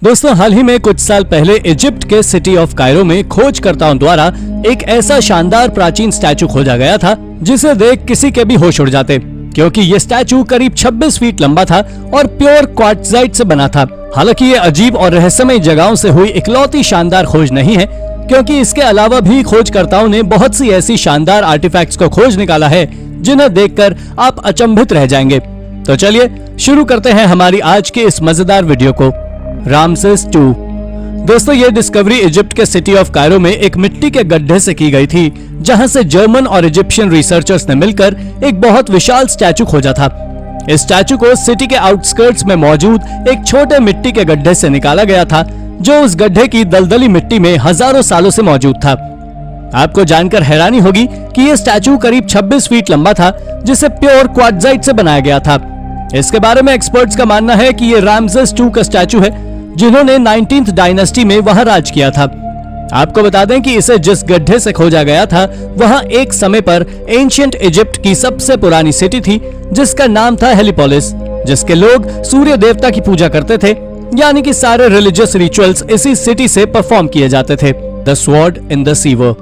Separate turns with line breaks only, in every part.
दोस्तों, हाल ही में कुछ साल पहले इजिप्ट के सिटी ऑफ कायरो में खोजकर्ताओं द्वारा एक ऐसा शानदार प्राचीन स्टैचू खोजा गया था जिसे देख किसी के भी होश उड़ जाते, क्योंकि ये स्टैचू करीब 26 फीट लंबा था और प्योर क्वार्ट्जाइट से बना था। हालांकि ये अजीब और रहस्यमय जगहों से हुई इकलौती शानदार खोज नहीं है, क्योंकि इसके अलावा भी खोजकर्ताओं ने बहुत सी ऐसी शानदार आर्टिफैक्ट्स को खोज निकाला है जिन्हें देखकर आप अचंभित रह जाएंगे। तो चलिए शुरू करते हैं हमारी आज के इस मजेदार वीडियो को। रामसेस 2। दोस्तों, ये डिस्कवरी इजिप्ट के सिटी ऑफ कायरो में एक मिट्टी के गड्ढे से की गई थी, जहां से जर्मन और इजिप्शियन रिसर्चर्स ने मिलकर एक बहुत विशाल स्टैचू खोजा था। इस स्टैचू को सिटी के आउटस्कर्ट्स में मौजूद एक छोटे मिट्टी के गड्ढे से निकाला गया था, जो उस गड्ढे की दलदली मिट्टी में हजारों सालों से मौजूद था। आपको जानकर हैरानी होगी कि यह स्टैचू करीब 26 फीट लंबा था, जिसे प्योर क्वार्ट्जाइट से बनाया गया था। इसके बारे में एक्सपर्ट्स का मानना है कि ये रामसेस 2 का स्टैचू है, जिन्होंने 19th डायनेस्टी में वहां राज किया था। आपको बता दें कि इसे जिस गड्ढे से खोजा गया था वहां एक समय पर एंशिएंट इजिप्ट की सबसे पुरानी सिटी थी, जिसका नाम था हेलिपोलिस, जिसके लोग सूर्य देवता की पूजा करते थे, यानी कि सारे रिलीजियस रिचुअल्स इसी सिटी से परफॉर्म किए जाते थे। The sword in the sewer.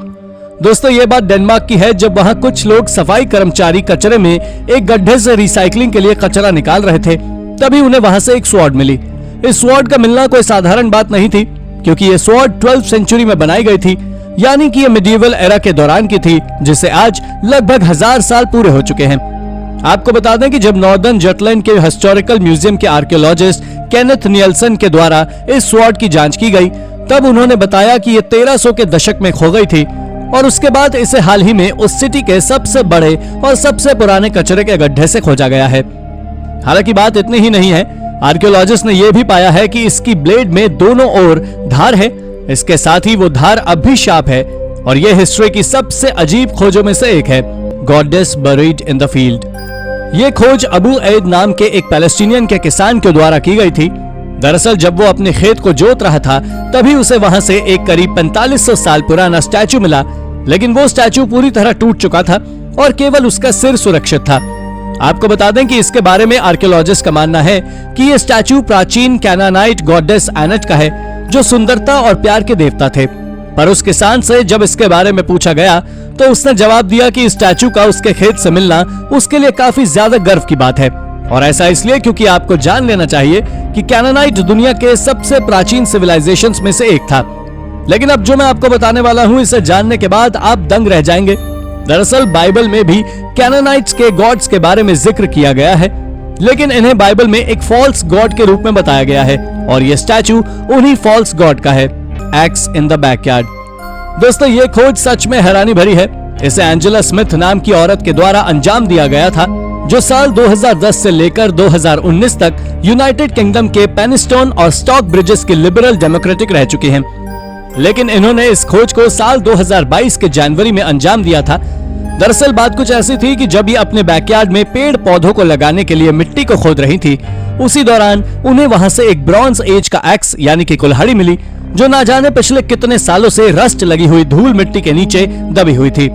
दोस्तों, ये बात डेनमार्क की है, जब वहां कुछ लोग सफाई कर्मचारी कचरे में एक गड्ढे से रिसाइकलिंग के लिए कचरा निकाल रहे थे, तभी उन्हें वहां से एक स्वॉर्ड मिली। इस स्वॉर्ड का मिलना कोई साधारण बात नहीं थी, क्योंकि ये स्वॉर्ड 12th सेंचुरी में बनाई गई थी, यानी कि ये मिडिवल एरा के दौरान की थी, जिसे आज लगभग 1000 साल पूरे हो चुके हैं। आपको बता दें कि जब नॉर्दर्न जटलैंड के हिस्टोरिकल म्यूजियम के आर्कियोलॉजिस्ट केनेथ नियल्सन के द्वारा इस स्वॉर्ड की जांच की गई, तब उन्होंने बताया कि ये 1300 के दशक में खो गई थी और उसके बाद इसे हाल ही में उस सिटी के सबसे बड़े और सबसे पुराने कचरे के गड्ढे से खोजा गया है। हालांकि बात इतनी ही नहीं है, आर्कियोलॉजिस्ट ने यह भी पाया है कि इसकी ब्लेड में दोनों ओर धार है। इसके साथ ही वो धार अब भी शार्प है और यह हिस्ट्री की सबसे अजीब खोजों में से एक है। Goddess buried in the field. ये खोज अबू ऐद नाम के एक पैलेस्टीनियन के किसान के द्वारा की गई थी। दरअसल जब वो अपने खेत को जोत रहा था, तभी उसे वहां से एक करीब 4500 साल पुराना स्टैचू मिला, लेकिन वो स्टैचू पूरी तरह टूट चुका था और केवल उसका सिर सुरक्षित था। आपको बता दें कि इसके बारे में आर्कियोलॉजिस्ट का मानना है कि ये स्टैचू प्राचीन कैनानाइट गॉडेस एनट का है, जो सुंदरता और प्यार के देवता थे। पर उस किसान से जब इसके बारे में पूछा गया, तो उसने जवाब दिया कि इस स्टैचू का उसके खेत से मिलना उसके लिए काफी ज्यादा गर्व की बात है। और ऐसा इसलिए क्योंकि आपको जान लेना चाहिए कि कैनानाइट दुनिया के सबसे प्राचीन सिविलाइजेशंस में से एक था। लेकिन अब जो मैं आपको बताने वाला हूँ, इसे जानने के बाद आप दंग रह जाएंगे। दरअसल बाइबल में भी कैनानाइट्स के गॉड्स के बारे में जिक्र किया गया है, लेकिन इन्हें बाइबल में एक फॉल्स गॉड के रूप में बताया गया है और ये स्टैचू उन्हीं फॉल्स गॉड का है। X in the backyard. दोस्तों, ये खोज सच में हैरानी भरी है। इसे एंजेला स्मिथ नाम की औरत के द्वारा अंजाम दिया गया था, जो साल 2010 से लेकर 2019 तक यूनाइटेड किंगडम के पेनिस्टोन और स्टॉक ब्रिजेस की लिबरल डेमोक्रेटिक रह चुकी हैं। लेकिन इन्होंने इस खोज को साल 2022 के जनवरी में अंजाम दिया था। दरअसल बात कुछ ऐसी थी कि जब ये अपने बैकयार्ड में पेड़ पौधों को लगाने के लिए मिट्टी को खोद रही थी, उसी दौरान उन्हें वहां से एक ब्रॉन्ज एज का एक्स यानी कि कुल्हाड़ी मिली, जो ना जाने पिछले कितने सालों से रस्ट लगी हुई धूल मिट्टी के नीचे दबी हुई थी।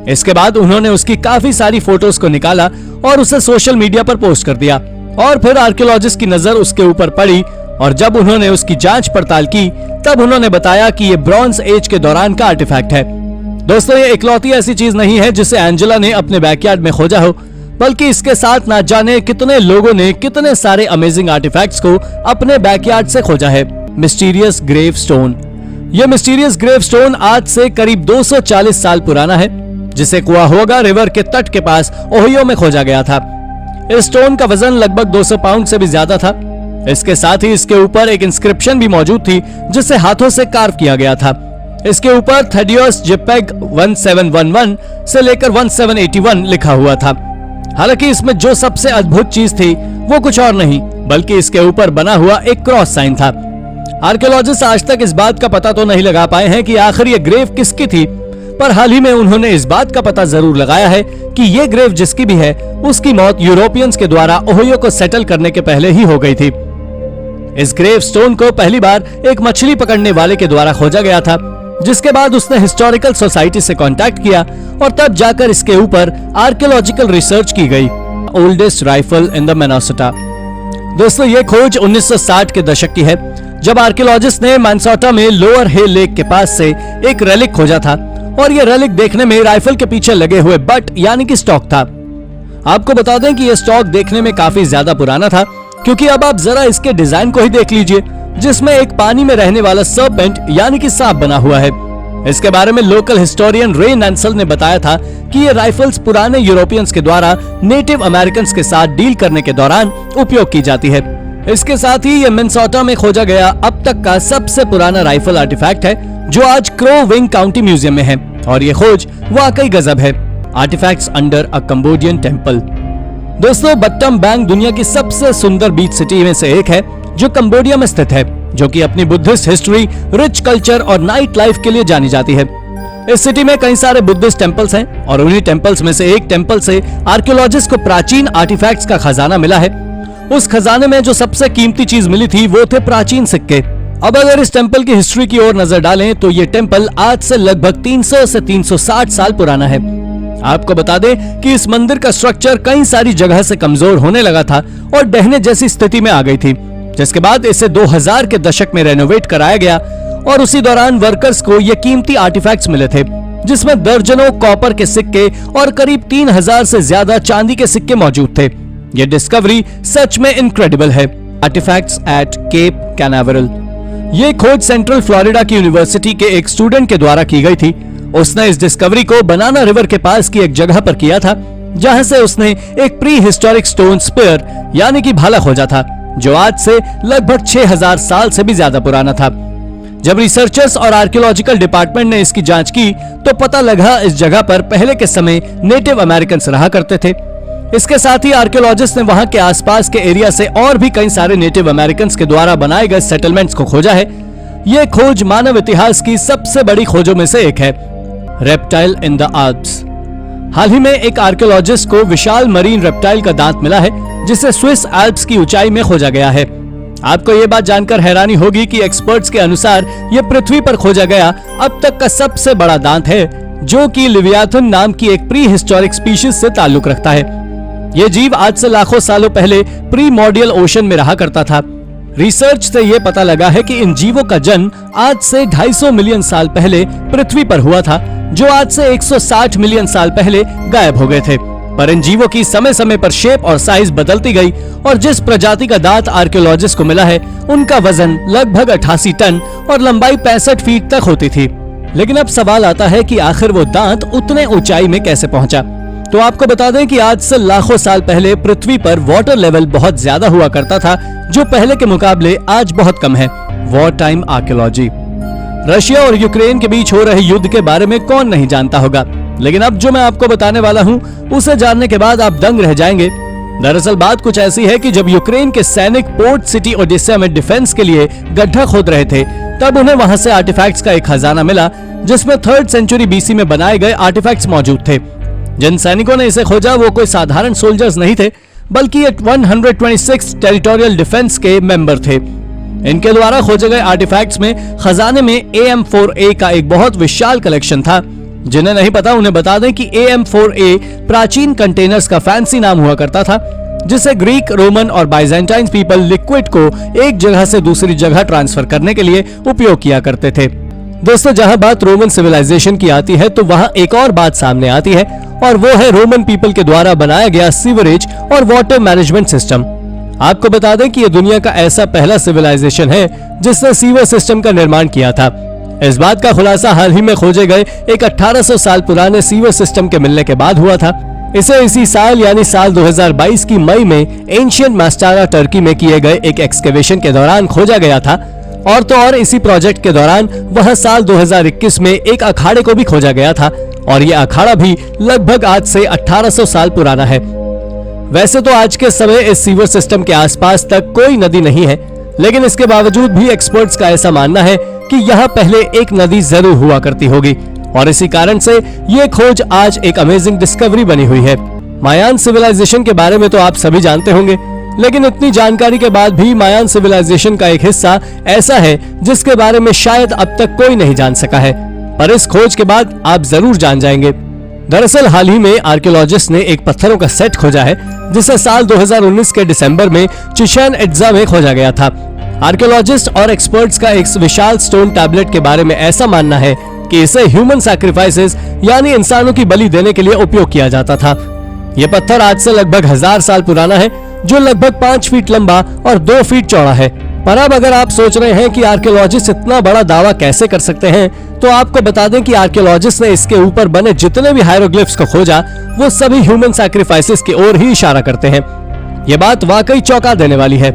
इसके बाद उन्होंने उसकी काफी सारी फोटोज को निकाला और उसे सोशल मीडिया पर पोस्ट कर दिया और फिर आर्कियोलॉजिस्ट की नजर उसके ऊपर पड़ी और जब उन्होंने उसकी जांच पड़ताल की, तब उन्होंने बताया कि ये ब्रॉन्ज एज के दौरान का आर्टिफैक्ट है। दोस्तों, ये इकलौती ऐसी चीज नहीं है जिसे एंजेला ने अपने बैकयार्ड में खोजा हो, बल्कि इसके साथ ना जाने कितने लोगों ने कितने सारे अमेजिंग आर्टिफैक्ट्स को अपने बैकयार्ड से खोजा है। Mysterious grave stone. यह मिस्टीरियस ग्रेव स्टोन आज से करीब 240 साल पुराना है, जिसे कुआहोगा रिवर के तट के पास ओहियो में खोजा गया था। इस स्टोन का वजन लगभग 200 पाउंड से भी ज्यादा था। इसके साथ ही इसके ऊपर एक इंस्क्रिप्शन भी मौजूद थी, जिसे हाथों से कार्व किया गया था। इसके ऊपर थेडियोस जेपेग 1711 से लेकर 1781 लिखा हुआ था। हालांकि इसमें जो सबसे अद्भुत चीज थी वो कुछ और नहीं, बल्कि इसके ऊपर बना हुआ एक क्रॉस साइन था। आर्कियोलॉजिस्ट आज तक इस बात का पता तो नहीं लगा पाए हैं कि आखिर ये ग्रेव किसकी थी, पर हाल ही में उन्होंने इस बात का पता जरूर लगाया है कि ये ग्रेव जिसकी भी है, उसकी मौत यूरोपियंस के द्वारा ओहियो को सेटल करने के पहले ही हो गई थी। इस ग्रेव स्टोन को पहली बार एक मछली पकड़ने वाले के द्वारा खोजा गया था, जिसके बाद उसने हिस्टोरिकल सोसाइटी से कांटेक्ट किया और तब जाकर इसके ऊपर आर्कियोलॉजिकल रिसर्च की गई। Oldest rifle in the Minnesota. दोस्तों, ये खोज 1960 के दशक की है, जब आर्कियोलॉजिस्ट ने मानसोटा में लोअर हे लेक के पास से एक रेलिक खोजा था और ये रेलिक देखने में राइफल के पीछे लगे हुए बट यानी कि स्टॉक था। आपको बता दें कि ये स्टॉक देखने में काफी ज्यादा पुराना था, क्योंकि अब आप जरा इसके डिजाइन को ही देख लीजिए, जिसमें एक पानी में रहने वाला सर्पेंट यानी कि सांप बना हुआ है। इसके बारे में लोकल हिस्टोरियन रे नैंसल ने बताया था कि ये राइफल्स पुराने यूरोपियंस के द्वारा नेटिव अमेरिकन के साथ डील करने के दौरान उपयोग की जाती है। इसके साथ ही ये मिनेसोटा में खोजा गया अब तक का सबसे पुराना राइफल आर्टिफैक्ट है, जो आज क्रो विंग काउंटी म्यूजियम में है, और ये खोज वाकई गजब है। Artifacts under a Cambodian temple. दोस्तों, बट्टम बैंक दुनिया की सबसे सुंदर बीच सिटी में से एक है, जो कंबोडिया में स्थित है, जो कि अपनी बुद्धिस्ट हिस्ट्री, रिच कल्चर और नाइट लाइफ के लिए जानी जाती है। इस सिटी में कई सारे बुद्धिस्ट टेंपल्स हैं, और उन्हीं टेंपल्स में से एक टेंपल से आर्कियोलॉजिस्ट को प्राचीन आर्टिफैक्ट्स का खजाना मिला है। उस खजाने में जो सबसे कीमती चीज मिली थी वो थे प्राचीन सिक्के। अब अगर इस टेंपल की हिस्ट्री की ओर नजर डालें तो ये टेंपल आज से लगभग 300 से 360 साल पुराना है। आपको बता दें कि इस मंदिर का स्ट्रक्चर कई सारी जगह से कमजोर होने लगा था और ढहने जैसी स्थिति में आ गई थी, जिसके बाद इसे 2000 के दशक में रेनोवेट कराया गया, और उसी दौरान वर्कर्स को ये कीमती आर्टिफैक्ट्स मिले थे, जिसमें दर्जनों कॉपर के सिक्के और करीब 3000 से ज्यादा चांदी के सिक्के मौजूद थे। ये डिस्कवरी सच में इनक्रेडिबल है। Artifacts at Cape Canaveral. ये खोज सेंट्रल फ्लोरिडा की यूनिवर्सिटी के एक स्टूडेंट के द्वारा की गई थी। उसने इस डिस्कवरी को बनाना रिवर के पास की एक जगह पर किया था, जहां से उसने एक प्री हिस्टोरिक स्टोन स्पेयर यानी कि भाला खोजा था, जो आज से लगभग 6000 साल से भी ज्यादा पुराना था। जब रिसर्चर्स और आर्कियोलॉजिकल डिपार्टमेंट ने इसकी जांच की तो पता लगा इस जगह पर पहले के समय नेटिव अमेरिकन रहा करते थे। इसके साथ ही आर्कियोलॉजिस्ट ने वहां के आसपास के एरिया से और भी कई सारे नेटिव अमेरिकन के द्वारा बनाए गए सेटलमेंट्स को खोजा है। यह खोज मानव इतिहास की सबसे बड़ी खोजों में से एक है। Reptile in the Alps. हाल ही में एक आर्कियोलॉजिस्ट को विशाल मरीन रेप्टाइल का दांत मिला है, जिसे स्विस एल्प्स की ऊंचाई में खोजा गया है। आपको ये बात जानकर हैरानी होगी कि एक्सपर्ट्स के अनुसार यह पृथ्वी पर खोजा गया अब तक का सबसे बड़ा दांत है, जो कि लिवियाथन नाम की एक प्री हिस्टोरिक स्पीशीज से ताल्लुक रखता है। यह जीव आज से लाखों सालों पहले प्रीमोर्डियल ओशन में रहा करता था। रिसर्च से यह पता लगा है कि इन जीवों का जन्म आज से 250 मिलियन साल पहले पृथ्वी पर हुआ था, जो आज से 160 मिलियन साल पहले गायब हो गए थे। पर इन जीवों की समय समय पर शेप और साइज बदलती गई, और जिस प्रजाति का दांत आर्कियोलॉजिस्ट को मिला है उनका वजन लगभग 88 टन और लंबाई 65 फीट तक होती थी। लेकिन अब सवाल आता है कि आखिर वो दांत उतने ऊंचाई में कैसे पहुंचा। तो आपको बता दें कि आज से लाखों साल पहले पृथ्वी पर वाटर लेवल बहुत ज्यादा हुआ करता था, जो पहले के मुकाबले आज बहुत कम है। War time archaeology. रशिया और यूक्रेन के बीच हो रहे युद्ध के बारे में कौन नहीं जानता होगा, लेकिन अब जो मैं आपको बताने वाला हूं उसे जानने के बाद आप दंग रह जाएंगे। दरअसल बात कुछ ऐसी है कि जब यूक्रेन के सैनिक पोर्ट सिटी ओडेसा में डिफेंस के लिए गड्ढा खोद रहे थे, तब उन्हें वहां से आर्टिफैक्ट्स का एक खजाना मिला, जिसमें 3rd सेंचुरी बीसी में बनाए गए आर्टिफैक्ट्स मौजूद थे। जिन सैनिकों ने इसे खोजा वो कोई साधारण सोल्जर्स नहीं थे, बल्कि 126 टेरिटोरियल डिफेंस के मेंबर थे। इनके द्वारा खोजे गए आर्टिफैक्ट्स में खजाने में AM4A का एक बहुत विशाल कलेक्शन था। जिन्हें नहीं पता उन्हें बता दें कि AM4A प्राचीन कंटेनर्स का फैंसी नाम हुआ करता था, जिसे ग्रीक, रोमन और बाइजेंटाइन पीपल लिक्विड को एक जगह से दूसरी जगह ट्रांसफर करने के लिए उपयोग किया करते थे। दोस्तों, जहां बात रोमन सिविलाइजेशन की आती है तो वहां एक और बात सामने आती है, और वो है रोमन पीपल के द्वारा बनाया गया सीवरेज और वाटर मैनेजमेंट सिस्टम। आपको बता दें कि यह दुनिया का ऐसा पहला सिविलाइजेशन है जिसने सीवर सिस्टम का निर्माण किया था। इस बात का खुलासा हाल ही में खोजे गए एक 1800 साल पुराने सीवर सिस्टम के मिलने के बाद हुआ था। इसे इसी साल यानी साल 2022 की मई में एंशिएंट मास्टारा टर्की में किए गए एक एक्सकेवेशन के दौरान खोजा गया था। और तो और इसी प्रोजेक्ट के दौरान वह साल 2021 में एक अखाड़े को भी खोजा गया था, और यह अखाड़ा भी लगभग आज से 1800 साल पुराना है। वैसे तो आज के समय इस सीवर सिस्टम के आसपास तक कोई नदी नहीं है, लेकिन इसके बावजूद भी एक्सपर्ट्स का ऐसा मानना है कि यहाँ पहले एक नदी जरूर हुआ करती होगी, और इसी कारण से ये खोज आज एक अमेजिंग डिस्कवरी बनी हुई है। मायान सिविलाइजेशन के बारे में तो आप सभी जानते होंगे, लेकिन इतनी जानकारी के बाद भी मायान सिविलाइजेशन का एक हिस्सा ऐसा है जिसके बारे में शायद अब तक कोई नहीं जान सका है, पर इस खोज के बाद आप जरूर जान जाएंगे। दरअसल हाल ही में आर्कियोलॉजिस्ट ने एक पत्थरों का सेट खोजा है, जिसे साल 2019 के दिसंबर में चिचेन इट्जा में खोजा गया था। आर्कियोलॉजिस्ट और एक्सपर्ट्स का एक विशाल स्टोन टैबलेट के बारे में ऐसा मानना है कि इसे ह्यूमन सैक्रिफाइसेस यानी इंसानों की बलि देने के लिए उपयोग किया जाता था। यह पत्थर आज से लगभग 1000 साल पुराना है, जो लगभग 5 फीट लंबा और 2 फीट चौड़ा है। पर अब अगर आप सोच रहे हैं कि आर्कियोलॉजिस्ट इतना बड़ा दावा कैसे कर सकते हैं, तो आपको बता दें कि आर्कियोलॉजिस्ट ने इसके ऊपर बने जितने भी हायरोग्लिफ्स को खोजा, वो सभी ह्यूमन सैक्रिफाइसेस की ओर ही इशारा करते हैं। ये बात वाकई चौंका देने वाली है।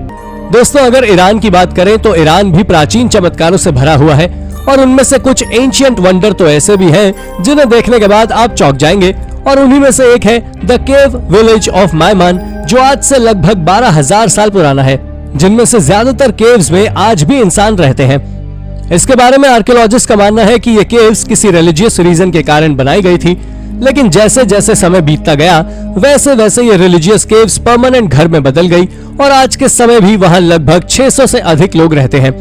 दोस्तों, अगर ईरान की बात करें तो ईरान भी प्राचीन चमत्कारों से भरा हुआ है और उनमें से कुछ एंशिएंट वंडर तो ऐसे भी हैं जिन्हें देखने के बाद आप चौंक जाएंगे। और उन्हीं में से एक है द केव विलेज ऑफ मायमान, जो आज से लगभग 12,000 साल पुराना है, जिनमें से ज्यादातर केव्स में आज भी इंसान रहते हैं। इसके बारे में आर्कियोलॉजिस्ट का मानना है कि ये केव्स किसी रिलीजियस रीजन के कारण बनाई गई थी, लेकिन जैसे जैसे समय बीतता गया वैसे वैसे ये रिलीजियस केव्स परमानेंट घर में बदल गई और आज के समय भी वहां लगभग 600 से अधिक लोग रहते हैं।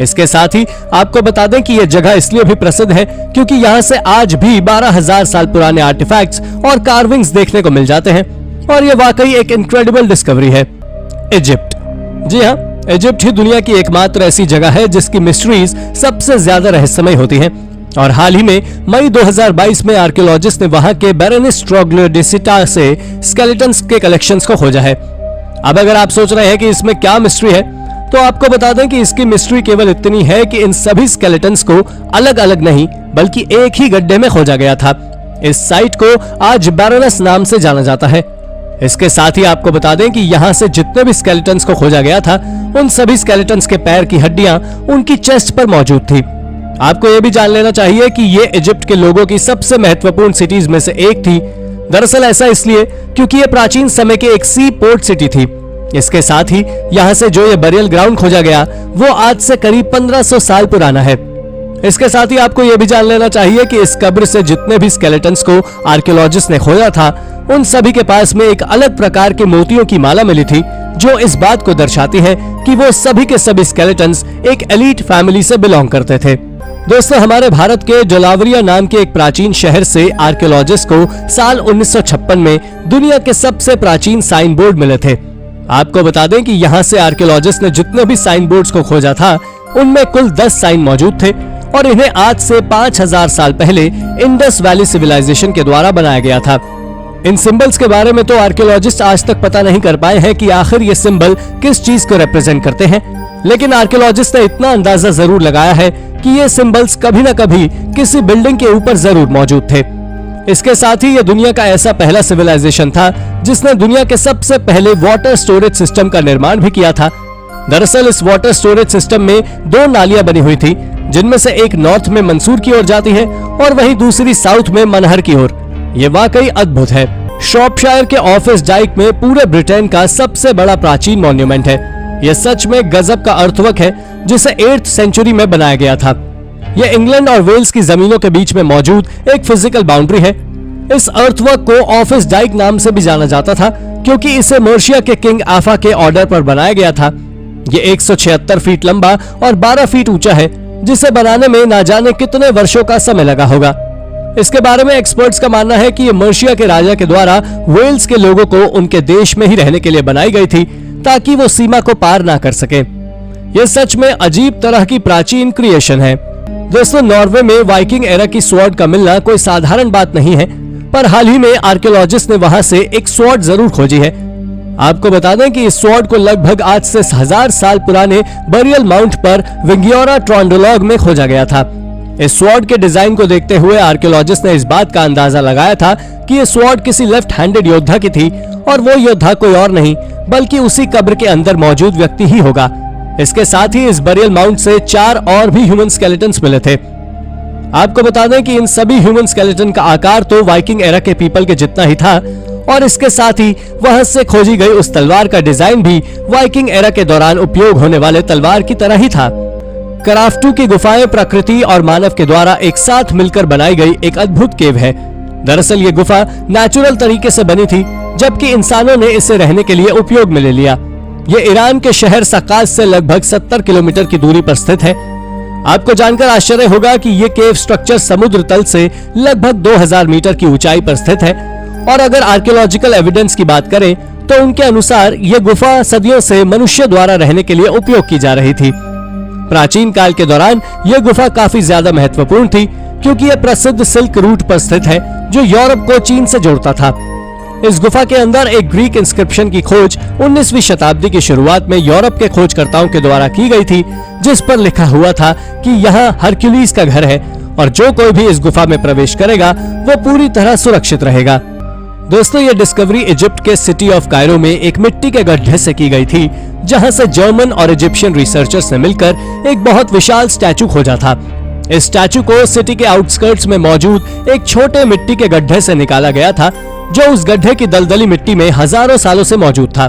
इसके साथ ही आपको बता दें कि यह जगह इसलिए भी प्रसिद्ध है क्योंकि यहाँ से आज भी 12,000 साल पुराने आर्टिफैक्ट्स और कार्विंग्स देखने को मिल जाते हैं और ये वाकई एक इनक्रेडिबल डिस्कवरी है। इजिप्ट, जी हाँ, इजिप्ट ही दुनिया की एकमात्र ऐसी जगह है जिसकी मिस्ट्रीज सबसे ज्यादा रहस्यमय होती हैं। और हाल ही में मई 2022 में आर्कियोलॉजिस्ट ने वहां के बेरेनिस ट्रोग्लोडिसिटा से स्केलेटन्स के कलेक्शंस को खोजा है। अब अगर आप सोच रहे हैं कि इसमें क्या मिस्ट्री है, तो आपको बता दें कि इसकी मिस्ट्री केवल इतनी है कि इन सभी स्केलेटन्स को अलग अलग नहीं बल्कि एक ही गड्ढे में खोजा गया था। इस साइट को आज बेरेनिस नाम से जाना जाता है। इसके साथ ही आपको बता दें कि यहाँ से जितने भी स्केलेटन्स को खोजा गया था, उन सभी स्केलेटन्स के पैर की हड्डियां उनकी चेस्ट पर मौजूद थी। आपको यह भी जान लेना चाहिए कि ये इजिप्ट के लोगों की सबसे महत्वपूर्ण सिटीज में से एक थी। दरअसल ऐसा इसलिए क्योंकि ये प्राचीन समय के एक सी पोर्ट सिटी थी। इसके साथ ही यहाँ से जो ये बरियल ग्राउंड खोजा गया वो आज से करीब 1500 साल पुराना है। इसके साथ ही आपको यह भी जान लेना चाहिए कि इस कब्र से जितने भी स्केलेटन्स को आर्कियोलॉजिस्ट ने खोजा था, उन सभी के पास में एक अलग प्रकार के मोतियों की माला मिली थी, जो इस बात को दर्शाती है कि वो सभी के सभी स्केलेटन्स एक एलीट फैमिली से बिलोंग करते थे। दोस्तों, हमारे भारत के जलावरिया नाम के एक प्राचीन शहर से आर्कियोलॉजिस्ट को साल 1956 में दुनिया के सबसे प्राचीन साइन बोर्ड मिले थे। आपको बता दें कि यहाँ से आर्कियोलॉजिस्ट ने जितने भी साइन बोर्ड्स को खोजा था, उनमें कुल 10 साइन मौजूद थे और इन्हें आज से 5000 साल पहले इंडस वैली सिविलाइजेशन के द्वारा बनाया गया था। इन सिंबल्स के बारे में तो आर्कियोलॉजिस्ट आज तक पता नहीं कर पाए हैं कि आखिर ये सिंबल किस चीज को रिप्रेजेंट करते हैं, लेकिन आर्कियोलॉजिस्ट ने इतना अंदाजा जरूर लगाया है कि ये सिंबल्स कभी न कभी किसी बिल्डिंग के ऊपर जरूर मौजूद थे। इसके साथ ही ये दुनिया का ऐसा पहला सिविलाइजेशन था जिसने दुनिया के सबसे पहले वाटर स्टोरेज सिस्टम का निर्माण भी किया था। दरअसल इस वाटर स्टोरेज सिस्टम में 2 नालियां बनी हुई थी, जिनमें से एक नॉर्थ में मंसूर की ओर जाती है और वहीं दूसरी साउथ में मनहर की ओर। ये वाकई अद्भुत है। शॉर्पशायर के ऑफिस डाइक में पूरे ब्रिटेन का सबसे बड़ा प्राचीन मॉन्यूमेंट है। यह सच में गजब का अर्थवर्क है जिसे 8th सेंचुरी में बनाया गया था। यह इंग्लैंड और वेल्स की जमीनों के बीच में मौजूद एक फिजिकल बाउंड्री है। इस अर्थवर्क को ऑफिस डाइक नाम से भी जाना जाता था क्योंकि इसे मर्शिया के किंग आफा के ऑर्डर पर बनाया गया था। ये 176 फीट लंबा और 12 फीट ऊंचा है, जिसे बनाने में ना जाने कितने वर्षों का समय लगा होगा। इसके बारे में एक्सपर्ट्स का मानना है कि ये मर्शिया के राजा के द्वारा वेल्स के लोगों को उनके देश में ही रहने के लिए बनाई गई थी ताकि वो सीमा को पार ना कर सके। ये सच में अजीब तरह की प्राचीन क्रिएशन है। दोस्तों, नॉर्वे में वाइकिंग एरा की स्वॉर्ड का मिलना कोई साधारण बात नहीं है, पर हाल ही में आर्कियोलॉजिस्ट ने वहां से एक स्वॉर्ड जरूर खोजी है। आपको बता दें कि इस स्वॉर्ड को लगभग आज से 1000 साल पुराने बरियल माउंट पर विंगियोरा ट्रॉन्डोलॉग में खोजा गया था। इस स्वॉर्ड के डिजाइन को देखते हुए आर्कियोलॉजिस्ट ने इस बात का अंदाजा लगाया था कि ये स्वॉर्ड किसी लेफ्ट हैंडेड योद्धा की थी और वो योद्धा कोई और नहीं बल्कि उसी कब्र के अंदर मौजूद व्यक्ति ही होगा। इसके साथ ही इस बरियल माउंट से 4 और भी ह्यूमन स्केलेटन्स मिले थे। आपको बता दें कि इन सभी ह्यूमन स्केलेटन का आकार तो वाइकिंग एरा के पीपल के जितना ही था और इसके साथ ही वहां से खोजी गई उस तलवार का डिजाइन भी वाइकिंग एरा के दौरान उपयोग होने वाले तलवार की तरह ही था। कराफ्टू की गुफाएं प्रकृति और मानव के द्वारा एक साथ मिलकर बनाई गई एक अद्भुत केव है। दरअसल ये गुफा नेचुरल तरीके से बनी थी, जबकि इंसानों ने इसे रहने के लिए उपयोग में ले लिया। ये ईरान के शहर सकाज से लगभग 70 किलोमीटर की दूरी पर स्थित है। आपको जानकर आश्चर्य होगा कि ये केव स्ट्रक्चर समुद्र तल से लगभग 2000 मीटर की ऊंचाई पर स्थित है और अगर आर्कियोलॉजिकल एविडेंस की बात करें तो उनके अनुसार ये गुफा सदियों से मनुष्य द्वारा रहने के लिए उपयोग की जा रही थी। प्राचीन काल के दौरान यह गुफा काफी ज्यादा महत्वपूर्ण थी क्योंकि यह प्रसिद्ध सिल्क रूट पर स्थित है जो यूरोप को चीन से जोड़ता था। इस गुफा के अंदर एक ग्रीक इंस्क्रिप्शन की खोज 19वीं शताब्दी की शुरुआत में यूरोप के खोजकर्ताओं के द्वारा की गई थी, जिस पर लिखा हुआ था कि यहाँ हरक्यूलिस का घर है और जो कोई भी इस गुफा में प्रवेश करेगा वो पूरी तरह सुरक्षित रहेगा। दोस्तों, ये डिस्कवरी इजिप्ट के सिटी ऑफ कायरो में एक मिट्टी के गड्ढे से की गई थी, जहां से जर्मन और इजिप्शियन रिसर्चर्स ने मिलकर एक बहुत विशाल स्टैचू खोजा था। इस स्टैचू को सिटी के आउटस्कर्ट्स में मौजूद एक छोटे मिट्टी के गड्ढे से निकाला गया था, जो उस गड्ढे की दलदली मिट्टी में हजारों सालों से मौजूद था।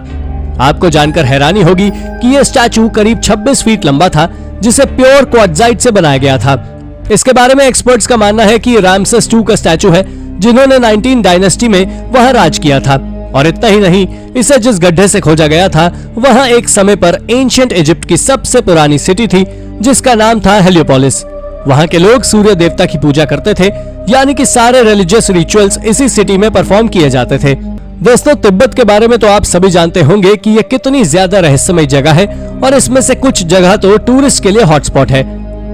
आपको जानकर हैरानी होगी कि यह स्टैचू करीब 26 फीट लंबा था, जिसे प्योर क्वार्ट्जाइट से बनाया गया था। इसके बारे में एक्सपर्ट्स का मानना है कि रामसेस II का स्टैचू है, जिन्होंने 19 डायनेस्टी में वहां राज किया था। और इतना ही नहीं, इसे जिस गड्ढे से खोजा गया था वहां एक समय पर एंशिएंट इजिप्ट की सबसे पुरानी सिटी थी, जिसका नाम था हेलियोपोलिस। वहां के लोग सूर्य देवता की पूजा करते थे, यानी कि सारे रिलीजियस रिचुअल्स इसी सिटी में परफॉर्म किए जाते थे। दोस्तों, तिब्बत के बारे में तो आप सभी जानते होंगे कि यह कितनी ज्यादा रहस्यमय जगह है और इसमें से कुछ जगह तो टूरिस्ट के लिए हॉटस्पॉट है।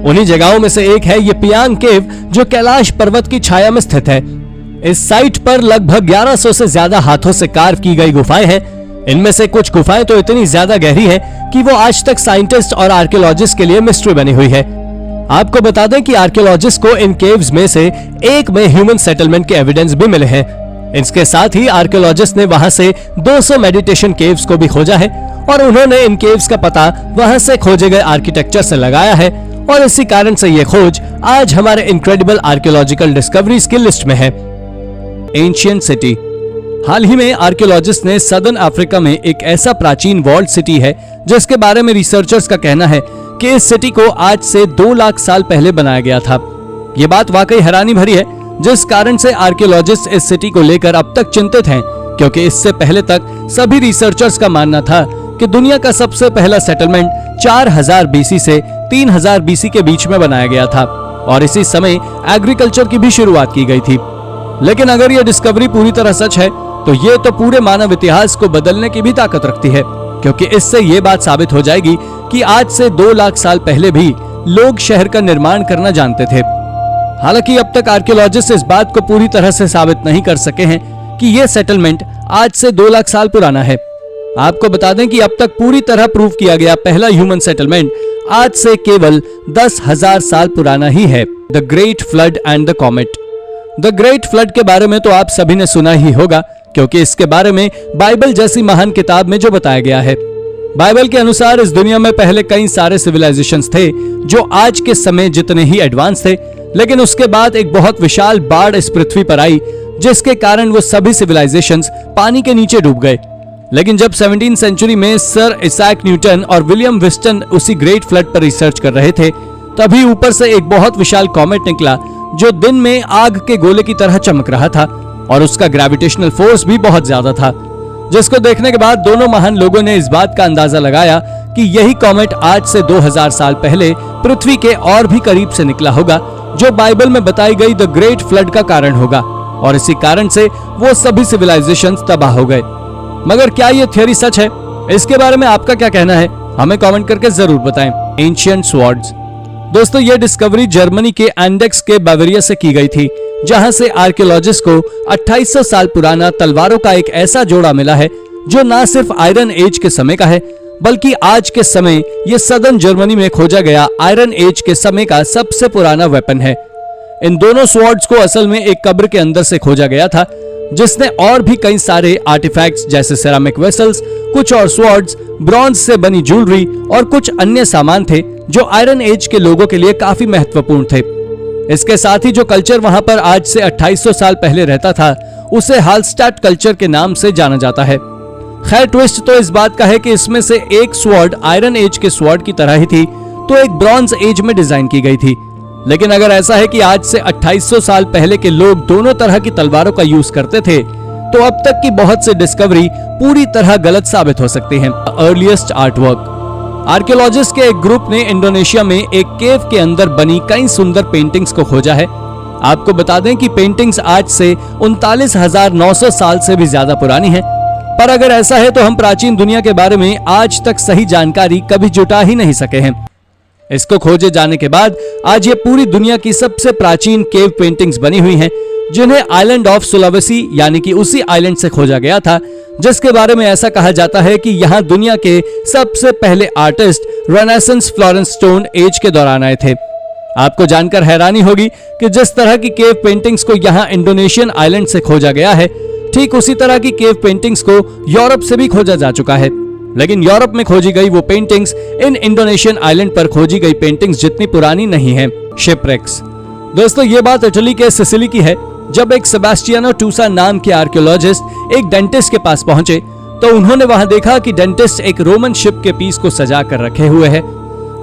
उन्हीं जगहों में से एक है ये पियांग केव, जो कैलाश पर्वत की छाया में स्थित है। इस साइट पर लगभग 1100 से ज्यादा हाथों से कार्व की गई गुफाएं हैं। इनमें से कुछ गुफाएं तो इतनी ज्यादा गहरी हैं कि वो आज तक साइंटिस्ट और आर्कियोलॉजिस्ट के लिए मिस्ट्री बनी हुई है। आपको बता दें कि आर्कियोलॉजिस्ट को इन केव्स में से एक में ह्यूमन सेटलमेंट के एविडेंस भी मिले हैं। इसके साथ ही आर्कियोलॉजिस्ट ने वहां से 200 मेडिटेशन केव्स को भी खोजा है और उन्होंने इन केव्स का पता वहां से खोजे गए आर्किटेक्चर से लगाया है और इसी कारण से ये खोज आज हमारे इनक्रेडिबल आर्कियोलॉजिकल डिस्कवरीज की लिस्ट में है। Ancient city. हाल ही में आर्कियोलॉजिस्ट ने सदर्न अफ्रीका में एक ऐसा प्राचीन वॉल्ड सिटी है जिसके बारे में रिसर्चर्स का कहना है कि इस सिटी को आज से 2 लाख साल पहले बनाया गया था। ये बात वाकई हैरानी भरी है, जिस कारण से आर्कियोलॉजिस्ट इस सिटी को लेकर अब तक चिंतित हैं, क्योंकि इससे पहले तक सभी रिसर्चर्स का मानना था कि दुनिया का सबसे पहला सेटलमेंट 4000 बीसी से 3000 बीसी के बीच में बनाया गया था और इसी समय एग्रीकल्चर की भी शुरुआत की गई थी। लेकिन अगर यह डिस्कवरी पूरी तरह सच है तो ये तो पूरे मानव इतिहास को बदलने की भी ताकत रखती है, क्योंकि इससे ये बात साबित हो जाएगी कि आज से 2 लाख साल पहले भी लोग शहर का निर्माण करना जानते थे। हालांकि अब तक आर्कियोलॉजिस्ट इस बात को पूरी तरह से साबित नहीं कर सके हैं कि यह सेटलमेंट आज से 2 लाख साल पुराना है। आपको बता दें कि अब तक पूरी तरह प्रूव किया गया पहला ह्यूमन सेटलमेंट आज से केवल 10,000 साल पुराना ही है। The great flood and the comet. The great flood के बारे में तो आप सभी ने सुना ही होगा, क्योंकि इसके बारे में बाइबल जैसी महान किताब में जो बताया गया है। बाइबल के अनुसार इस दुनिया में पहले कई सारे सिविलाइजेशंस थे जो आज के समय जितने ही एडवांस थे, लेकिन उसके बाद एक बहुत विशाल बाढ़ इस पृथ्वी पर आई, जिसके कारण वो सभी सिविलाइजेशंस पानी के नीचे डूब गए। लेकिन जब 17वीं सेंचुरी में सर इसाक न्यूटन और विलियम विस्टन उसी ग्रेट फ्लड पर रिसर्च कर रहे थे, तभी ऊपर से एक बहुत विशाल कॉमेट निकला जो दिन में आग के गोले की तरह चमक रहा था और उसका ग्रेविटेशनल फोर्स भी बहुत ज्यादा था, जिसको देखने के बाद दोनों महान लोगों ने इस बात का अंदाजा लगाया कि यही कॉमेट आज से 2000 साल पहले पृथ्वी के और भी करीब से निकला होगा, जो बाइबल में बताई गई द ग्रेट फ्लड का कारण होगा और इसी कारण से वो सभी सिविलाइजेशंस तबाह हो गए। मगर क्या ये थ्योरी सच है? इसके बारे में आपका क्या कहना है? हमें कमेंट करके जरूर बताएं। Ancient swords. दोस्तों, ये डिस्कवरी जर्मनी के एंडेक्स के बावेरिया से की गई थी, जहां से आर्कियोलॉजिस्ट को 2800 साल पुराना तलवारों का एक ऐसा जोड़ा मिला है जो न सिर्फ आयरन एज के समय का है, बल्कि आज के समय ये सदर्न जर्मनी में खोजा गया आयरन एज के समय का सबसे पुराना वेपन है। इन दोनों स्वॉर्ड्स को असल में एक कब्र के अंदर से खोजा गया था, जिसने और भी कई सारे आर्टिफैक्ट्स जैसे सेरामिक वेसल्स, कुछ और स्वॉर्ड्स, ब्रॉन्ज से बनी ज्वेलरी और कुछ अन्य सामान थे जो आयरन एज के लोगों के लिए काफी महत्वपूर्ण थे। इसके साथ ही जो कल्चर वहां पर आज से 2800 साल पहले रहता था, उसे हालस्टाट कल्चर के नाम से जाना जाता है। खैर, ट्विस्ट तो इस बात का है कि इसमें से एक स्वॉर्ड आयरन एज के स्वॉर्ड की तरह ही थी, तो एक ब्रॉन्ज एज में डिजाइन की गई थी। लेकिन अगर ऐसा है कि आज से 2800 साल पहले के लोग दोनों तरह की तलवारों का यूज करते थे, तो अब तक की बहुत सी डिस्कवरी पूरी तरह गलत साबित हो सकती हैं। Earliest artwork. आर्कियोलॉजिस्ट के एक ग्रुप ने इंडोनेशिया में एक केव के अंदर बनी कई सुंदर पेंटिंग्स को खोजा है। आपको बता दें कि पेंटिंग्स आज से 39,900 साल से भी ज्यादा पुरानी हैं। पर अगर ऐसा है तो हम प्राचीन दुनिया के बारे में आज तक सही जानकारी कभी जुटा ही नहीं सके हैं। इसको खोजे जाने के बाद आज ये पूरी दुनिया की सबसे प्राचीन केव पेंटिंग्स बनी हुई हैं, जिन्हें आइलैंड ऑफ सुलावेसी यानी कि उसी आइलैंड से खोजा गया था, जिसके बारे में ऐसा कहा जाता है कि यहां दुनिया के सबसे पहले artist renaissance Florence stone age के दौरान आए थे। आपको जानकर हैरानी होगी कि जिस तरह की केव पेंटिंग्स को यहां इंडोनेशियन आइलैंड से खोजा गया है, ठीक उसी तरह की केव पेंटिंग्स को यूरोप से भी खोजा जा चुका है। लेकिन यूरोप में खोजी गई वो पेंटिंग्स इन इंडोनेशियन आइलैंड पर खोजी गई पेंटिंग्स जितनी पुरानी नहीं है। शिपरेक्स। दोस्तों ये बात इटली के सिसिली की है। जब एक सेबास्टियानो टूसा नाम के आर्कियोलॉजिस्ट एक डेंटिस्ट के पास पहुंचे तो उन्होंने वहां देखा कि डेंटिस्ट एक रोमन शिप के पीस को सजा कर रखे हुए है।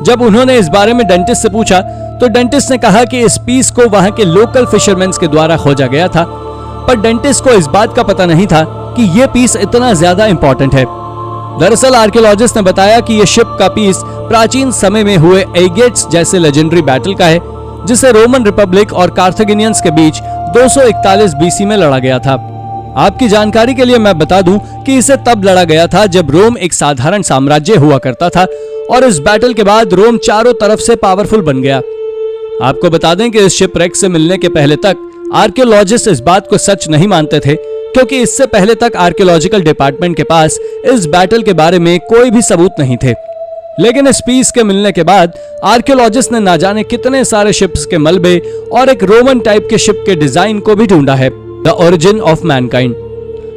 जब उन्होंने इस बारे में डेंटिस्ट से पूछा तो डेंटिस्ट ने कहा कि इस पीस को वहां के लोकल फिशरमैन के द्वारा खोजा गया था, पर डेंटिस्ट को इस बात का पता नहीं था कि यह पीस इतना ज्यादा इंपॉर्टेंट है। दरअसल आर्कियोलॉजिस्ट ने बताया कि यह शिप का पीस प्राचीन समय में हुए एगेट्स जैसे लेजेंडरी बैटल का है, जिसे रोमन रिपब्लिक और कार्थागिनियंस के बीच 241 बीसी में लड़ा गया था। आपकी जानकारी के लिए मैं बता दूं कि इसे तब लड़ा गया था जब रोम एक साधारण साम्राज्य हुआ करता था और इस बैटल के बाद रोम चारों तरफ से पावरफुल बन गया। आपको बता दें कि इस शिपरेक से मिलने के पहले तक आर्कियोलॉजिस्ट इस बात को सच नहीं मानते थे, क्योंकि इससे पहले तक आर्कियोलॉजिकल डिपार्टमेंट के पास इस बैटल के बारे में कोई भी सबूत नहीं थे। लेकिन इस पीस के मिलने के बाद आर्कियोलॉजिस्ट ने ना जाने कितने सारे शिप्स के मलबे और एक रोमन टाइप के शिप के डिजाइन को भी ढूंढा है। The origin of Mankind.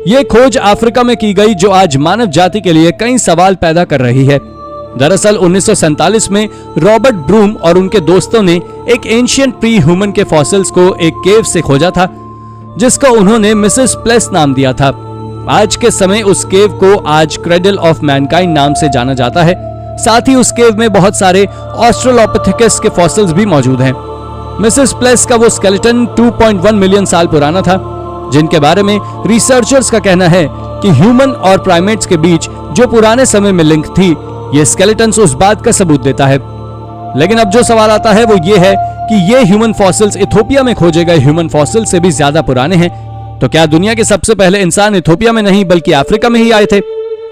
ये खोज अफ्रीका में की गई जो आज मानव जाति के लिए कई सवाल पैदा कर रही है। दरअसल 1947 में रॉबर्ट ब्रूम और उनके दोस्तों ने एक एंशिएंट प्री ह्यूमन के फॉसिल्स को एक केव से खोजा था, जिसको उन्होंने मिसेस प्लेस नाम दिया था। आज के समय उस केव को आज क्रेडल ऑफ मैनकाइंड नाम से जाना जाता है। साथ ही उस केव में बहुत सारे ऑस्ट्रेलोपिथेकस के फॉसिल्स भी मौजूद हैं। मिसेस प्लेस का वो स्केलेटन 2.1 मिलियन साल पुराना था, जिनके बारे में रिसर्चर्स का कहना है कि ह्यूमन और प्राइमेट्स के बीच जो पुराने समय में लिंक थी, ये स्केलेटन्स उस बात का सबूत देता है। लेकिन अब जो सवाल आता है वो ये है कि ये ह्यूमन फॉसिल्स इथोपिया में खोजे गए ह्यूमन फॉसिल से भी ज्यादा पुराने हैं, तो क्या दुनिया के सबसे पहले इंसान इथोपिया में नहीं बल्कि अफ्रीका में ही आए थे?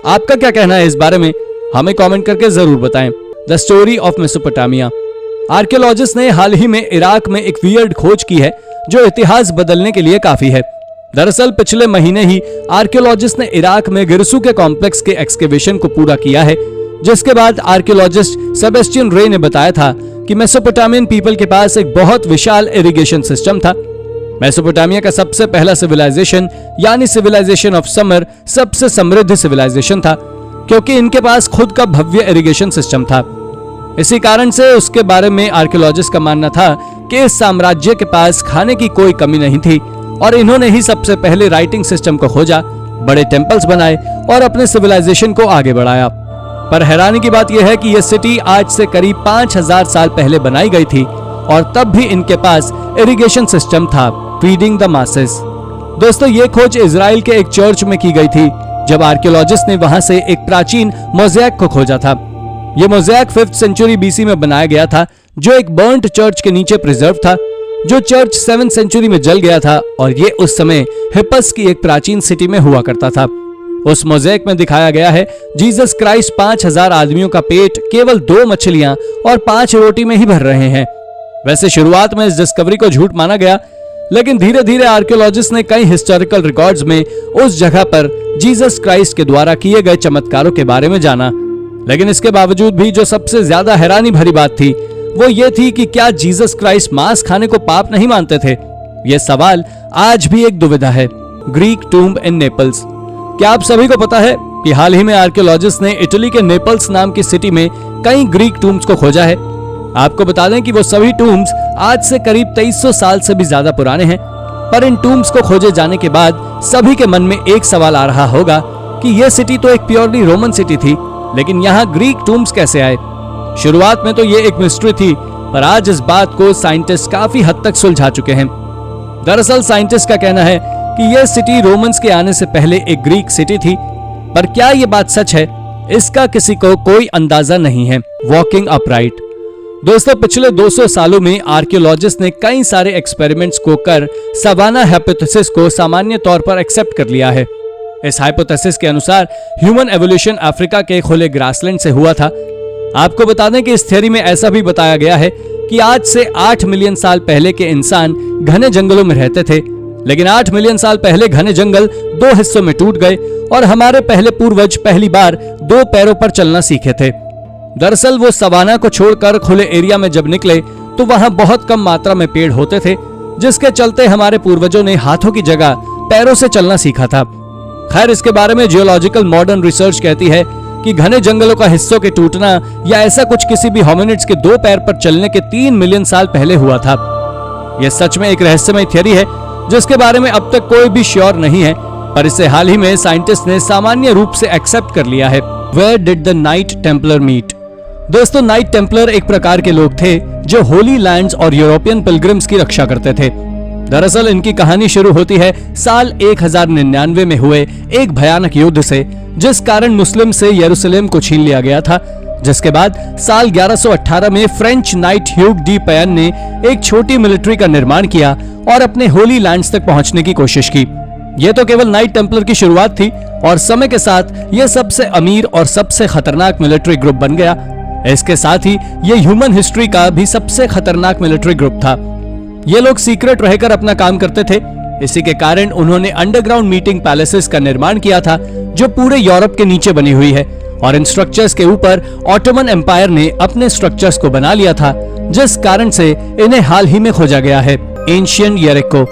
आपका क्या कहना है इस बारे में? हमें कमेंट करके जरूर बताएं। The story of Mesopotamia. Archaeologist ने हाल ही में इराक में एक वियर्ड खोज की है जो इतिहास बदलने के लिए काफी है। दरअसल पिछले महीने ही आर्कियोलॉजिस्ट ने इराक में गिरसू के कॉम्प्लेक्स के एक्सकेवेशन को पूरा किया है, जिसके बाद आर्कियोलॉजिस्ट सेबेस्टियन रे ने बताया था कि मेसोपोटामियन पीपल के पास एक बहुत विशाल इरिगेशन सिस्टम था। मेसोपोटामिया का सबसे पहला सिविलाइजेशन यानी सिविलाइजेशन ऑफ समर सबसे समृद्ध सिविलाइजेशन था, क्योंकि इनके पास खुद का भव्य इरिगेशन सिस्टम था। इसी कारण से उसके बारे में आर्कियोलॉजिस्ट का मानना था कि इस साम्राज्य के पास खाने की कोई कमी नहीं थी और इन्होंने ही सबसे पहले राइटिंग सिस्टम को खोजा, बड़े टेम्पल्स बनाए और अपने सिविलाइजेशन को आगे बढ़ाया। पर हैरानी की बात यह है कि यह सिटी आज से करीब 5000 साल पहले बनाई गई थी और तब भी इनके पास इरिगेशन सिस्टम था, फीडिंग द मासेस। दोस्तों ये खोज इजराइल के एक चर्च में की गई थी, जब आर्कियोलॉजिस्ट ने वहां से एक प्राचीन मोज़ेक को खोजा था। यह मोज़ेक 5th सेंचुरी बीसी में बनाया गया था, जो एक बर्न्ट चर्च के नीचे प्रिजर्व था, जो चर्च 7th सेंचुरी में जल गया था और ये उस समय हिप्पस की एक प्राचीन सिटी में हुआ करता था। उस मोज़ेक में दिखाया गया है जीसस क्राइस्ट 5000 आदमियों का पेट केवल 2 मछलियां और 5 रोटी में ही भर रहे हैं। वैसे शुरुआत में इस डिस्कवरी को झूठ माना गया, लेकिन धीरे धीरे आर्कियोलॉजिस्ट ने कई हिस्टोरिकल रिकॉर्ड्स में उस जगह पर जीसस क्राइस्ट के द्वारा किए गए चमत्कारों के बारे में जाना। लेकिन इसके बावजूद भी जो सबसे ज्यादा हैरानी भरी बात थी वो ये थी कि क्या जीसस क्राइस्ट मांस खाने को पाप नहीं मानते थे? यह सवाल आज भी एक दुविधा है। ग्रीक टूम्ब इन नेपल्स। क्या आप सभी को पता है कि हाल ही में आर्कियोलॉजिस्ट ने इटली के नेपल्स नाम की सिटी में कई ग्रीक टूम्ब्स को खोजा है। आपको बता दें कि वो सभी टूम्ब्स आज से करीब 2300 साल से भी ज्यादा पुराने हैं। पर इन टूम्ब्स को खोजे जाने के बाद सभी के मन में एक सवाल आ रहा होगा कि यह सिटी तो एक प्योरली रोमन सिटी थी, लेकिन यहाँ ग्रीक टूम्ब्स कैसे आए? शुरुआत में तो ये एक मिस्ट्री थी, पर आज इस बात को साइंटिस्ट काफी हद तक सुलझा चुके हैं। दरअसल साइंटिस्ट का कहना है कि यह सिटी रोमन्स के आने से पहले एक ग्रीक सिटी थी, पर क्या यह बात सच है, इसका किसी को कोई अंदाजा नहीं है। Walking upright. दोस्तों पिछले 200 सालों में आर्कियोलॉजिस्ट ने कई सारे एक्सपेरिमेंट्स को कर सवाना हाइपोथेसिस को सामान्य तौर पर एक्सेप्ट कर लिया है। इस हाइपोथेसिस के अनुसार ह्यूमन एवोल्यूशन अफ्रीका के खुले ग्रासलैंड से हुआ था। आपको बता दें कि इस थ्योरी में ऐसा भी बताया गया है कि आज से 8 मिलियन साल पहले के इंसान घने जंगलों में रहते थे, लेकिन 8 मिलियन साल पहले घने जंगल 2 हिस्सों में टूट गए और हमारे पहले पूर्वज पहली बार 2 पैरों पर चलना सीखे थे। दरअसल वो सवाना को छोड़कर खुले एरिया में जब निकले तो वहां बहुत कम मात्रा में पेड़ होते थे, जिसके चलते हमारे पूर्वजों ने हाथों की जगह पैरों से चलना सीखा था। खैर, इसके बारे में जियोलॉजिकल मॉडर्न रिसर्च कहती है कि घने जंगलों का हिस्सों के टूटना या ऐसा कुछ किसी भी होमिनिड्स के 2 पैर पर चलने के 3 मिलियन साल पहले हुआ था। यह सच में एक रहस्यमय थ्योरी है जिसके बारे में अब तक कोई भी श्योर नहीं है, पर इसे हाल ही में साइंटिस्ट ने सामान्य रूप से एक्सेप्ट कर लिया है। Where did the Knight Templar meet? दोस्तों, नाइट टेम्पलर एक प्रकार के लोग थे जो होली लैंड्स और यूरोपियन पिलग्रिम्स की रक्षा करते थे। दरअसल इनकी कहानी शुरू होती है साल 1099 में हुए एक भयानक युद्ध से, जिस कारण मुस्लिम से यरूशलेम को छीन लिया गया था। जिसके बाद साल 1118 में French night Hugh D pan ने एक छोटी मिलिट्री का निर्माण किया और अपने होली लैंड्स तक पहुंचने की कोशिश की। यह तो केवल नाइट टेम्पलर की शुरुआत थी और समय के साथ यह सबसे अमीर और सबसे खतरनाक मिलिट्री ग्रुप बन गया। इसके साथ ही यह ह्यूमन हिस्ट्री का भी सबसे खतरनाक मिलिट्री ग्रुप था। ये लोग सीक्रेट रहकर अपना काम करते थे। इसी के कारण उन्होंने अंडरग्राउंड मीटिंग पैलेसेस का निर्माण किया था जो पूरे यूरोप के नीचे बनी हुई है, और इन स्ट्रक्चर्स के ऊपर ऑटोमन एम्पायर ने अपने स्ट्रक्चर्स को बना लिया था, जिस कारण से इन्हें हाल ही में खोजा गया है। एंशिएंट येरिको।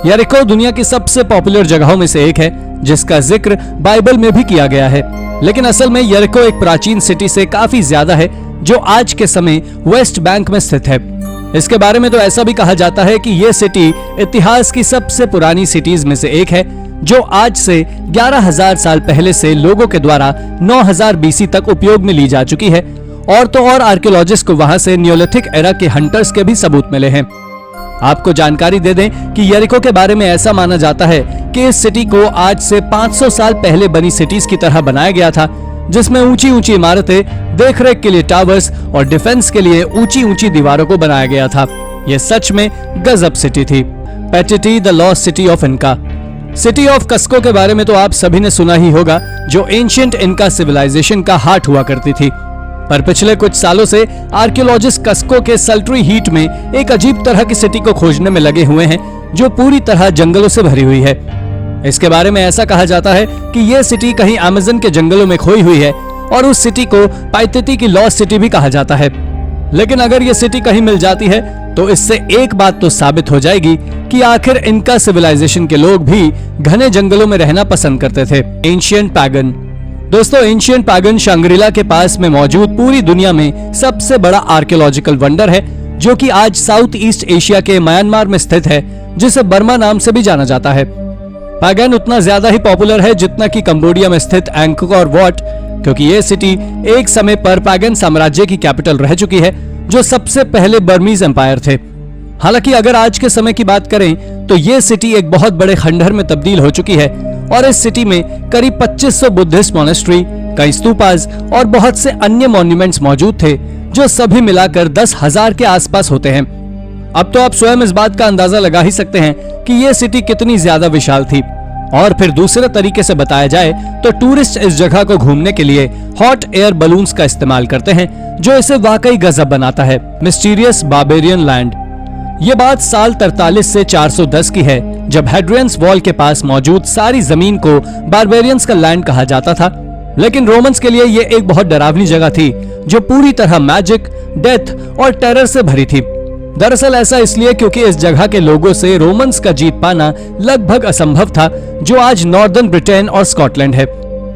येरिको दुनिया की सबसे पॉपुलर जगहों में से एक है जिसका जिक्र बाइबल में भी किया गया है, लेकिन असल में येरिको एक प्राचीन सिटी से काफी ज्यादा है जो आज के समय वेस्ट बैंक में स्थित है। इसके बारे में तो ऐसा भी कहा जाता है कि यह सिटी इतिहास की सबसे पुरानी सिटीज में से एक है, जो आज से 11,000 साल पहले से लोगों के द्वारा 9000 बीसी तक उपयोग में ली जा चुकी है। और तो और आर्कियोलॉजिस्ट को वहां से नियोलिथिक एरा के हंटर्स के भी सबूत मिले हैं। आपको जानकारी दे दें कि येरिको के बारे में ऐसा माना जाता है कि इस सिटी को आज से 500 साल पहले बनी सिटीज की तरह बनाया गया था, जिसमें ऊंची ऊंची इमारतें, देखरेख के लिए टावर्स और डिफेंस के लिए ऊंची ऊंची दीवारों को बनाया गया था। यह सच में गजब सिटी थी। पेटिटी, द लॉस्ट सिटी ऑफ इनका। सिटी ऑफ कस्को के बारे में तो आप सभी ने सुना ही होगा, जो एंशिएंट इनका सिविलाइजेशन का हार्ट हुआ करती थी। पर पिछले कुछ सालों से आर्कियोलॉजिस्ट कस्को के सल्ट्री हीट में एक अजीब तरह की सिटी को खोजने में लगे हुए हैं, जो पूरी तरह जंगलों से भरी हुई है। इसके बारे में ऐसा कहा जाता है कि यह सिटी कहीं अमेज़न के जंगलों में खोई हुई है, और उस सिटी को पाइथिटी की लॉस्ट सिटी भी कहा जाता है। लेकिन अगर यह सिटी कहीं मिल जाती है तो इससे एक बात तो साबित हो जाएगी कि आखिर इनका सिविलाइजेशन के लोग भी घने जंगलों में रहना पसंद करते थे। Ancient pagan. दोस्तों, एंशिएंट पैगन शांग्रीला के पास में मौजूद पूरी दुनिया में सबसे बड़ा आर्कियोलॉजिकल वंडर है, जो कि आज साउथ ईस्ट एशिया के म्यांमार में स्थित है, जिसे बर्मा नाम से भी जाना जाता है। पैगन उतना ज्यादा ही पॉपुलर है जितना कि कंबोडिया में स्थित एंकोर वॉट, क्योंकि ये सिटी एक समय पर पैगन साम्राज्य की कैपिटल रह चुकी है, जो सबसे पहले बर्मीज एम्पायर थे। हालांकि अगर आज के समय की बात करें तो ये सिटी एक बहुत बड़े खंडहर में तब्दील हो चुकी है, और इस सिटी में करीब 2500 बुद्धिस्ट मोनेस्ट्री, कई स्तूपास और बहुत से अन्य मॉन्यूमेंट्स मौजूद थे, जो सभी मिलाकर 10,000 के आसपास होते हैं। अब तो आप स्वयं इस बात का अंदाजा लगा ही सकते हैं कि यह सिटी कितनी ज्यादा विशाल थी। और फिर दूसरे तरीके से बताया जाए तो टूरिस्ट इस जगह को घूमने के लिए हॉट एयर बलून्स का इस्तेमाल करते हैं, जो इसे वाकई गजब बनाता है। Mysterious barbarian land. ये बात साल 43 से 410 की है, जब हेड्रियंस वॉल के पास मौजूद सारी जमीन को बार्बेरियंस का लैंड कहा जाता था। लेकिन रोमन्स के लिए ये एक बहुत डरावनी जगह थी, जो पूरी तरह मैजिक, डेथ और टेरर से भरी थी। दरअसल ऐसा इसलिए क्योंकि इस जगह के लोगों से रोमन्स का जीत पाना लगभग असंभव था, जो आज नॉर्दर्न ब्रिटेन और स्कॉटलैंड है।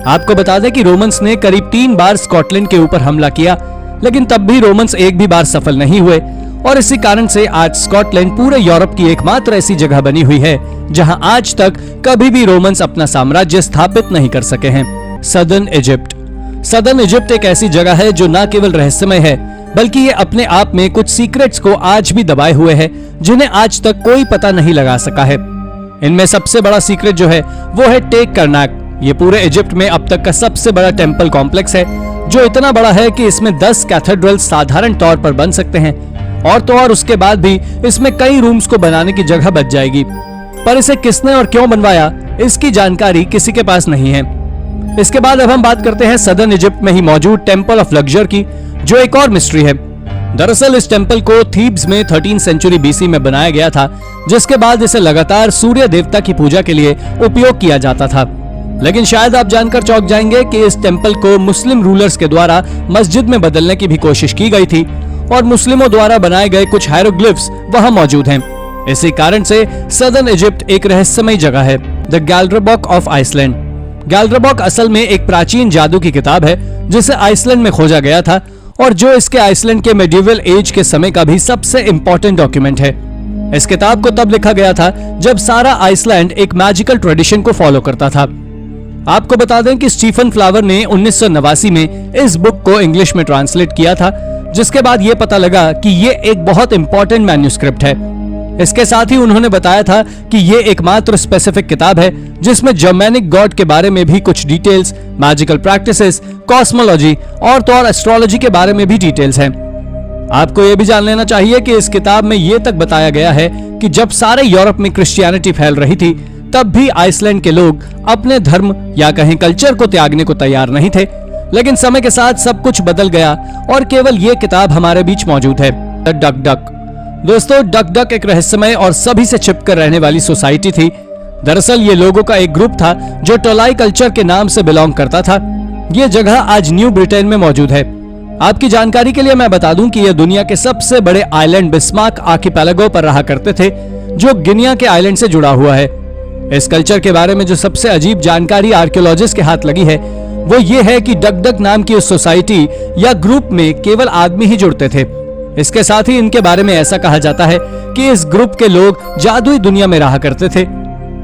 आपको बता दें कि रोमन्स ने करीब 3 बार स्कॉटलैंड के ऊपर हमला किया, लेकिन तब भी रोमन्स एक भी बार सफल नहीं हुए, और इसी कारण से आज स्कॉटलैंड पूरे यूरोप की एकमात्र ऐसी जगह बनी हुई है जहां आज तक कभी भी रोमन्स अपना साम्राज्य स्थापित नहीं कर सके हैं। Southern Egypt. सदर्न इजिप्ट एक ऐसी जगह है जो न केवल रहस्यमय है, बल्कि ये अपने आप में कुछ सीक्रेट्स को आज भी दबाए हुए है, जिन्हें आज तक कोई पता नहीं लगा सका है। इनमें सबसे बड़ा सीक्रेट जो है वो है टेक करनाक, ये पूरे इजिप्ट में अब तक का सबसे बड़ा टेम्पल कॉम्प्लेक्स है, जो इतना बड़ा है कि इसमें 10 कैथेड्रल साधारण तौर पर बन सकते हैं, और तो और उसके बाद भी इसमें कई रूम्स को बनाने की जगह बच जाएगी। पर इसे किसने और क्यों बनवाया, इसकी जानकारी किसी के पास नहीं है। इसके बाद अब हम बात करते हैं सदर्न इजिप्ट में ही मौजूद टेम्पल ऑफ लग्जर की, जो एक और मिस्ट्री है। दरअसल इस टेम्पल को थीब्स में 13th सेंचुरी बीसी में बनाया गया था, जिसके बाद इसे लगातार सूर्य देवता की पूजा के लिए उपयोग किया जाता था। लेकिन शायद आप जानकर चौंक जाएंगे कि इस टेम्पल को मुस्लिम रूलर्स के द्वारा मस्जिद में बदलने की भी कोशिश की गई थी, और मुस्लिमों द्वारा बनाए गए कुछ हायरोग्लिफ्स वहां मौजूद हैं। इसी कारण से सदर्न इजिप्ट एक रहस्यमय जगह है। The Galdrabok of Iceland. Galdrabok असल में एक प्राचीन जादू की किताब है, जिसे आइसलैंड में खोजा गया था, और जो इसके आइसलैंड के मेडिवल एज के समय का भी सबसे इंपॉर्टेंट डॉक्यूमेंट है। इस किताब को तब लिखा गया था जब सारा आइसलैंड एक मैजिकल ट्रेडिशन को फॉलो करता था। आपको बता दें कि स्टीफन फ्लावर ने 1989 में इस बुक को इंग्लिश में ट्रांसलेट किया था, जिसके बाद यह पता लगा कि ये एक बहुत इंपॉर्टेंट मैन्युस्क्रिप्ट है। इसके साथ ही उन्होंने बताया था कि ये एकमात्र स्पेसिफिक किताब है जिसमें जर्मैनिक गॉड के बारे में भी कुछ डिटेल्स, मैजिकल प्रैक्टिसेस, कॉस्मोलॉजी और तो और एस्ट्रोलॉजी के बारे में भी डिटेल्स हैं। आपको यह भी जान लेना चाहिए कि इस किताब में यह तक बताया गया है कि जब सारे यूरोप में क्रिश्चियनिटी फैल रही थी, तब भी आइसलैंड के लोग अपने धर्म या कहीं कल्चर को त्यागने को तैयार नहीं थे। लेकिन समय के साथ सब कुछ बदल गया और केवल ये किताब हमारे बीच मौजूद है। The duck duck. दोस्तों, डक डक एक रहस्यमय और सभी से छिपकर रहने वाली सोसाइटी थी। दरअसल ये लोगों का एक ग्रुप था जो टोलाई कल्चर के नाम से बिलोंग करता था। ये जगह आज न्यू ब्रिटेन में मौजूद है। आपकी जानकारी के लिए मैं बता दूं कि यह दुनिया के सबसे बड़े आइलैंड बिस्मार्क आर्किपेलागो पर रहा करते थे, जो गिनिया के आइलैंड से जुड़ा हुआ है। इस कल्चर के बारे में जो सबसे अजीब जानकारी आर्कियोलॉजिस्ट के हाथ लगी है, वो ये है कि डक डक नाम की उस सोसाइटी या ग्रुप में केवल आदमी ही जुड़ते थे। इसके साथ ही इनके बारे में ऐसा कहा जाता है कि इस ग्रुप के लोग जादुई दुनिया में रहा करते थे।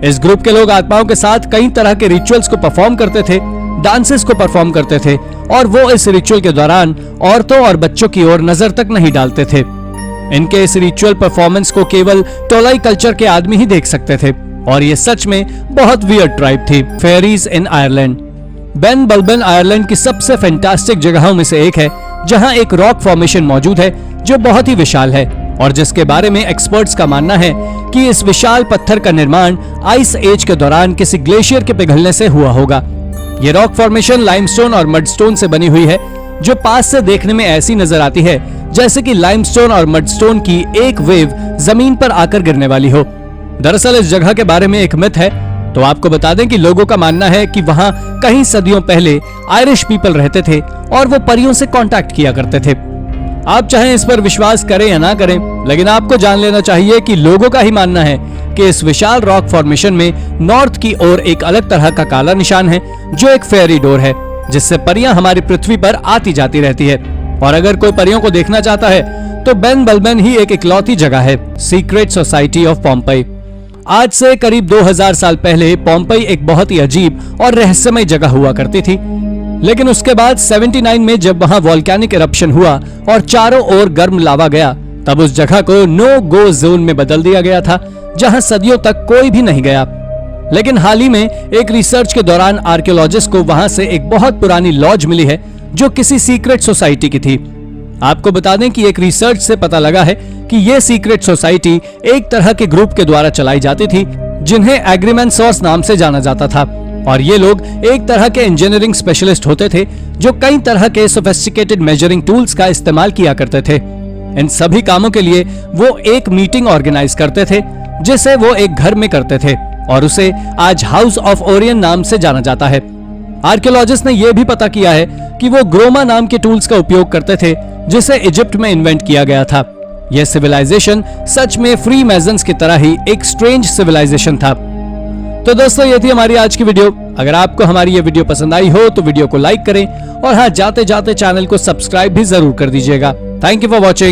इस ग्रुप के लोग आत्माओं के साथ कई तरह के रिचुअल्स को परफॉर्म करते थे, डांसेस को परफॉर्म करते थे, और वो इस रिचुअल के दौरान औरतों और बच्चों की ओर नजर तक नहीं डालते थे। इनके इस रिचुअल परफॉर्मेंस को केवल टोलाई कल्चर के आदमी ही देख सकते थे, और ये सच में बहुत वियर्ड ट्राइब थी। Fairies in Ireland. Ben Bulben Ireland की सबसे फैंटास्टिक जगहों में से एक है, जहां एक रॉक फॉर्मेशन मौजूद है जो बहुत ही विशाल है, और जिसके बारे में एक्सपर्ट्स का मानना है कि इस विशाल पत्थर का निर्माण आइस एज के दौरान किसी ग्लेशियर के पिघलने से हुआ होगा। ये रॉक फॉर्मेशन लाइमस्टोन और मडस्टोन से बनी हुई है, जो पास से देखने में ऐसी नजर आती है जैसे कि लाइमस्टोन और मडस्टोन की एक वेव जमीन पर आकर गिरने वाली हो। दरअसल इस जगह के बारे में एक मिथ है। तो आपको बता दें कि लोगों का मानना है कि वहां कई सदियों पहले आयरिश पीपल रहते थे और वो परियों से कांटेक्ट किया करते थे। आप चाहें इस पर विश्वास करें या ना करें, लेकिन आपको जान लेना चाहिए कि लोगों का ही मानना है कि इस विशाल रॉक फॉर्मेशन में नॉर्थ की ओर एक अलग तरह का काला निशान है, जो एक फेरी डोर है, जिससे परियां हमारी पृथ्वी पर आती जाती रहती है। और अगर कोई परियों को देखना चाहता है तो बेन बल्बन ही एक इकलौती जगह है। Secret society of Pompey. आज से करीब 2000 साल पहले पोम्पई एक बहुत ही अजीब और रहस्यमय जगह हुआ करती थी, लेकिन उसके बाद 79 में जब वहां वॉल्केनिक इरप्शन हुआ और चारों ओर गर्म लावा गया, तब उस जगह को नो गो जोन में बदल दिया गया था, जहां सदियों तक कोई भी नहीं गया। लेकिन हाल ही में एक रिसर्च के दौरान आर्कियोलॉजिस्ट को वहां से एक बहुत पुरानी लॉज मिली है, जो किसी सीक्रेट सोसाइटी की थी। आपको बता दें कि एक रिसर्च से पता लगा है कि यह सीक्रेट सोसाइटी एक तरह के ग्रुप के द्वारा चलाई जाती थी, जिन्हें एग्रीमेंसर्स नाम से जाना जाता था, और ये लोग एक तरह के इंजीनियरिंग स्पेशलिस्ट होते थे, जो कई तरह के सोफिस्टिकेटेड मेजरिंग टूल्स का इस्तेमाल किया करते थे। इन सभी कामों के लिए वो एक मीटिंग ऑर्गेनाइज करते थे, जिसे वो एक घर में करते थे, और उसे आज हाउस ऑफ ओरियन नाम से जाना जाता है। आर्कियोलॉजिस्ट ने यह भी पता किया है कि वो ग्रोमा नाम के टूल्स का उपयोग करते थे, जिसे इजिप्ट में इन्वेंट किया गया था। यह सिविलाइजेशन सच में फ्री मेजन्स की तरह ही एक स्ट्रेंज सिविलाइजेशन था। तो दोस्तों, ये थी हमारी आज की वीडियो। अगर आपको हमारी ये वीडियो पसंद आई हो तो वीडियो को लाइक करें, और हाँ, जाते जाते चैनल को सब्सक्राइब भी जरूर कर दीजिएगा। Thank you for watching.